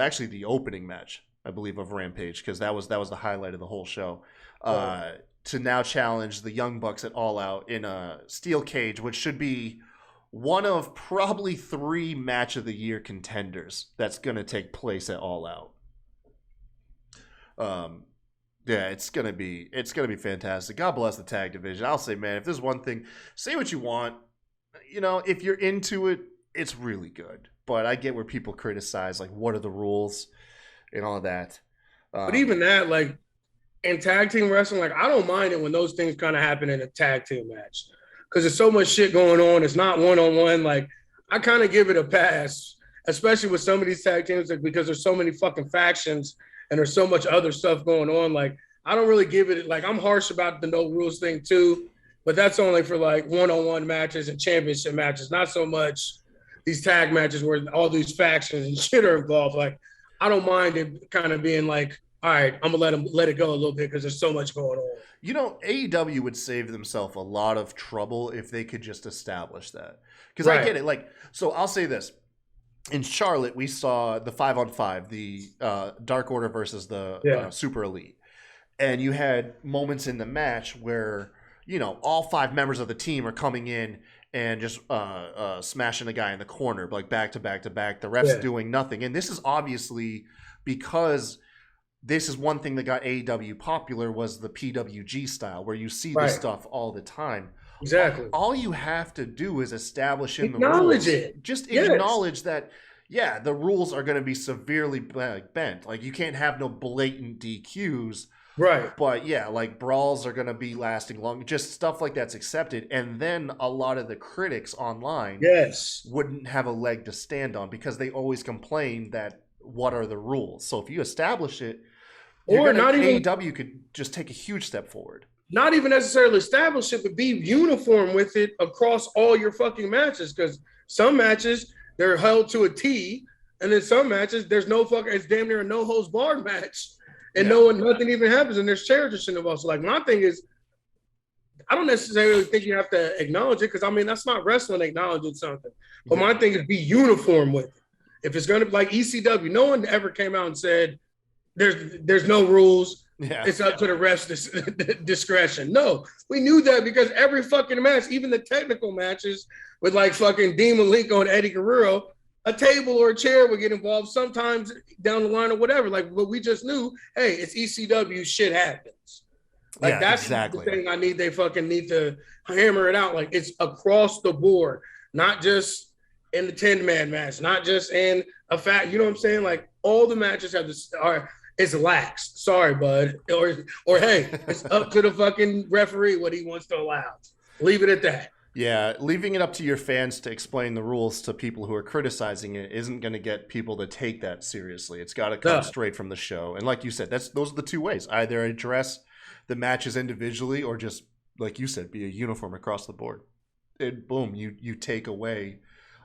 actually the opening match, I believe, of Rampage, because that was the highlight of the whole show. To now challenge the Young Bucks at All Out in a steel cage, which should be one of probably 3 match of the year contenders that's going to take place at All Out. Yeah, it's gonna be fantastic. God bless the tag division. I'll say, man, if there's one thing, say what you want. You know, if you're into it, it's really good. But I get where people criticize, like, what are the rules and all of that. But even that, like, in tag team wrestling, like, I don't mind it when those things kind of happen in a tag team match because there's so much shit going on. It's not one-on-one. Like, I kind of give it a pass, especially with some of these tag teams, like, because there's so many fucking factions and there's so much other stuff going on. Like, I don't really give it, like, I'm harsh about the no rules thing too, but that's only for like one-on-one matches and championship matches, not so much these tag matches where all these factions and shit are involved. Like, I don't mind it kind of being like, all right, I'm gonna let it go a little bit because there's so much going on. You know, AEW would save themselves a lot of trouble if they could just establish that. Because I get it. Like, so I'll say this. In Charlotte, we saw the 5-on-5, the Dark Order versus the Super Elite. And you had moments in the match where, you know, all 5 members of the team are coming in and just smashing a guy in the corner, like back to back to back. The ref's doing nothing. And this is obviously because this is one thing that got AEW popular was the PWG style, where you see this stuff all the time. Exactly. All you have to do is establish in the rules. Acknowledge it. Just acknowledge that, yeah, the rules are going to be severely bent. Like, you can't have no blatant DQs. Right. But, yeah, like, brawls are going to be lasting long. Just stuff like that's accepted. And then a lot of the critics online wouldn't have a leg to stand on because they always complain that what are the rules? So if you establish it, or not even AEW could just take a huge step forward. Not even necessarily establish it, but be uniform with it across all your fucking matches. Because some matches they're held to a T, and then some matches there's no fucking. It's damn near a no holds barred match, and nothing even happens, and there's chair tradition involved. So, like, my thing is, I don't necessarily think you have to acknowledge it because I mean that's not wrestling acknowledging something. But my thing is be uniform with it. If it's gonna be like ECW, no one ever came out and said there's no rules. It's up to the ref's discretion. No, we knew that because every fucking match, even the technical matches with like fucking Dean Malenko and Eddie Guerrero, a table or a chair would get involved sometimes down the line or whatever. Like, but we just knew, hey, it's ECW, shit happens. Like, that's the thing I need. They fucking need to hammer it out. Like, it's across the board, not just in the 10-man match, not just in a fact. You know what I'm saying? Like, all the matches have this are. It's lax. Sorry, bud. Or hey, it's up to the fucking referee what he wants to allow. Leave it at that. Yeah, leaving it up to your fans to explain the rules to people who are criticizing it isn't going to get people to take that seriously. It's got to come straight from the show. And like you said, those are the two ways. Either address the matches individually or just, like you said, be a uniform across the board. And boom, you take away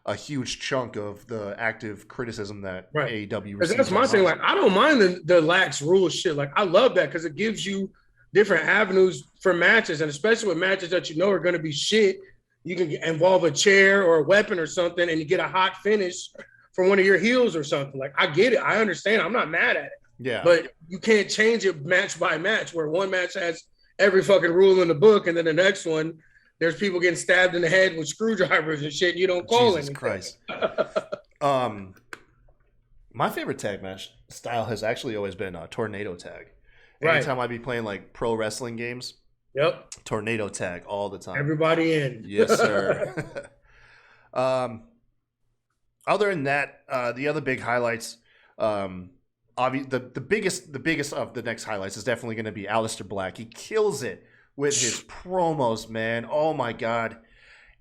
a huge chunk of the active criticism that AEW receives. That's my thing. Like, I don't mind the lax rules shit. Like, I love that because it gives you different avenues for matches, and especially with matches that you know are going to be shit. You can involve a chair or a weapon or something, and you get a hot finish from one of your heels or something. Like, I get it. I understand. I'm not mad at it. Yeah. But you can't change it match by match, where one match has every fucking rule in the book, and then the next one, there's people getting stabbed in the head with screwdrivers and shit. And you don't call Jesus Christ. My favorite tag match style has actually always been a tornado tag. Anytime I'd be playing like pro wrestling games, tornado tag all the time. Everybody in. Yes, sir. Other than that, the other big highlights, the biggest of the next highlights is definitely going to be Aleister Black. He kills it with his promos, man. Oh my God.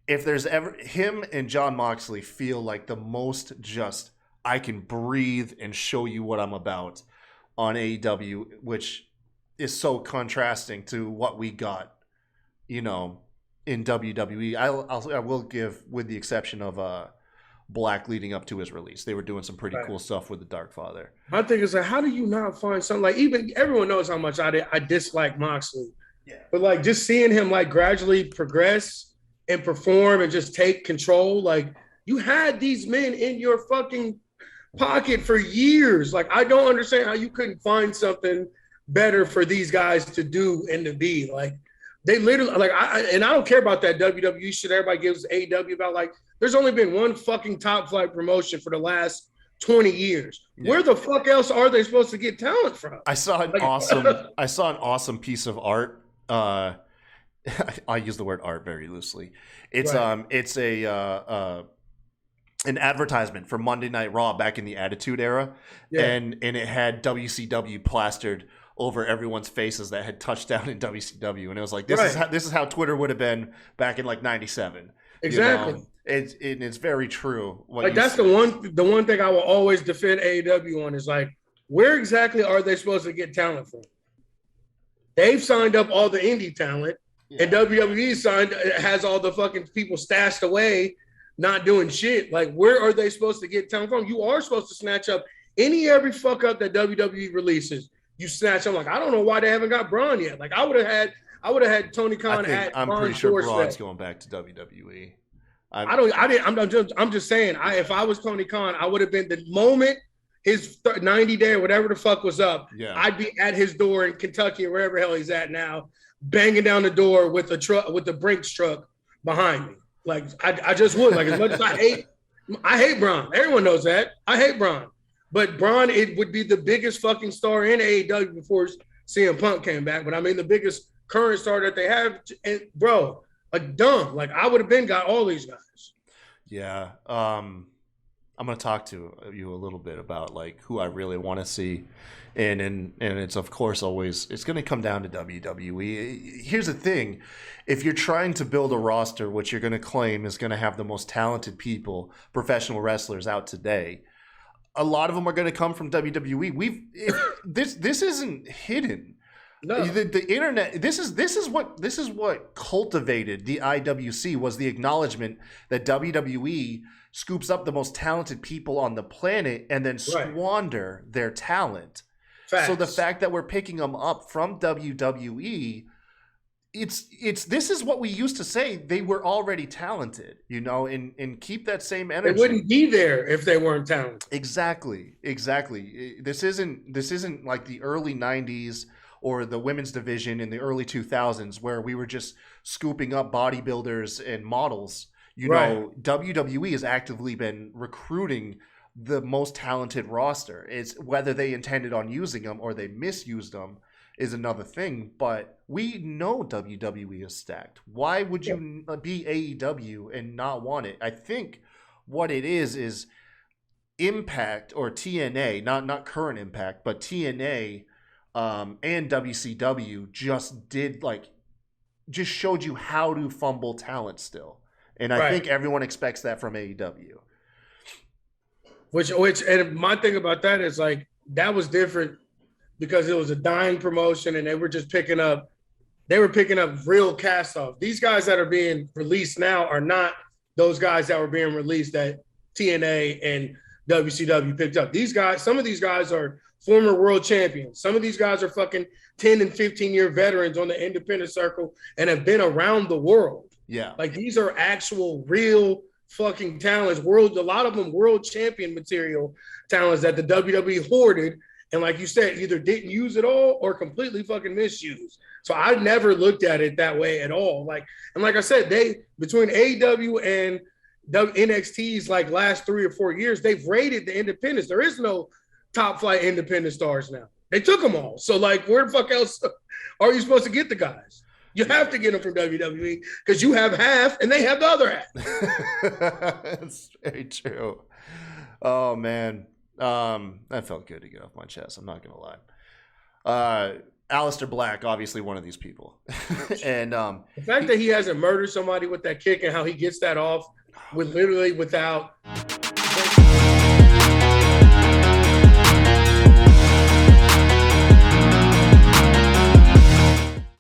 If there's ever him and John Moxley feel like the most just I can breathe and show you what I'm about on AEW, which is so contrasting to what we got, you know, in WWE. I will give, with the exception of Black leading up to his release. They were doing some pretty cool stuff with the Dark Father. My thing is, like, how do you not find something like, even everyone knows how much I dislike Moxley. Yeah. But like just seeing him like gradually progress and perform and just take control, like you had these men in your fucking pocket for years. Like, I don't understand how you couldn't find something better for these guys to do and to be. Like, they literally, like, I don't care about that WWE shit everybody gives AEW about. Like, there's only been one fucking top flight promotion for the last 20 years. Yeah. Where the fuck else are they supposed to get talent from? I saw an awesome piece of art. I use the word art very loosely. It's it's an advertisement for Monday Night Raw back in the Attitude Era, and it had WCW plastered over everyone's faces that had touched down in WCW, and it was like, this is how Twitter would have been back in like '97. Exactly. You know? It's very true. Like, that's the one thing I will always defend AEW on is, like, where exactly are they supposed to get talent from? They've signed up all the indie talent, and WWE has all the fucking people stashed away, not doing shit. Like, where are they supposed to get talent from? You are supposed to snatch up every fuck up that WWE releases. You snatch them. Like, I don't know why they haven't got Braun yet. Like, I would have had Tony Khan at I'm Braun's pretty sure doorstep. Braun's going back to WWE. I'm just saying, if I was Tony Khan, I would have been, the moment his 90-day or whatever the fuck was up, I'd be at his door in Kentucky or wherever the hell he's at now, banging down the door with the Brinks truck behind me. Like, I just would. Like, as much as I hate Braun. Everyone knows that. I hate Braun. But Braun, it would be the biggest fucking star in AEW before CM Punk came back. But I mean, the biggest current star that they have, and bro, like, dumb. Like, I would have been got all these guys. Yeah. I'm going to talk to you a little bit about, like, who I really want to see. And it's, of course, it's going to come down to WWE. Here's the thing. If you're trying to build a roster, which you're going to claim is going to have the most talented people, professional wrestlers out today, a lot of them are going to come from WWE. This isn't hidden. No. The internet. This is what cultivated the IWC, was the acknowledgement that WWE scoops up the most talented people on the planet and then squander their talent. Facts. So the fact that we're picking them up from WWE, this is what we used to say. They were already talented, and keep that same energy. They wouldn't be there if they weren't talented. Exactly. This isn't like the early 90s or the women's division in the early 2000s where we were just scooping up bodybuilders and models. WWE has actively been recruiting the most talented roster. It's whether they intended on using them or they misused them is another thing, but we know WWE is stacked. Why would you be AEW and not want it? I think what it is Impact or TNA, not current Impact, but TNA and WCW just showed you how to fumble talent still. And I think everyone expects that from AEW. Which and my thing about that is, like, that was different because it was a dying promotion and they were picking up real cast-off. These guys that are being released now are not those guys that were being released that TNA and WCW picked up. These guys, some of these guys are former world champions. Some of these guys are fucking 10 and 15-year veterans on the independent circle and have been around the world. Yeah. Like, these are actual real fucking talents. A lot of them world champion material talents that the WWE hoarded. And like you said, either didn't use it all or completely fucking misused. So I never looked at it that way at all. Like I said, between AEW and NXT's like last 3 or 4 years, they've raided the independents. There is no top flight independent stars now. They took them all. So, like, where the fuck else are you supposed to get the guys? You have to get them from WWE because you have half and they have the other half. That's very true. Oh, man. That felt good to get off my chest. I'm not going to lie. Aleister Black, obviously one of these people. And the fact that he hasn't murdered somebody with that kick and how he gets that off without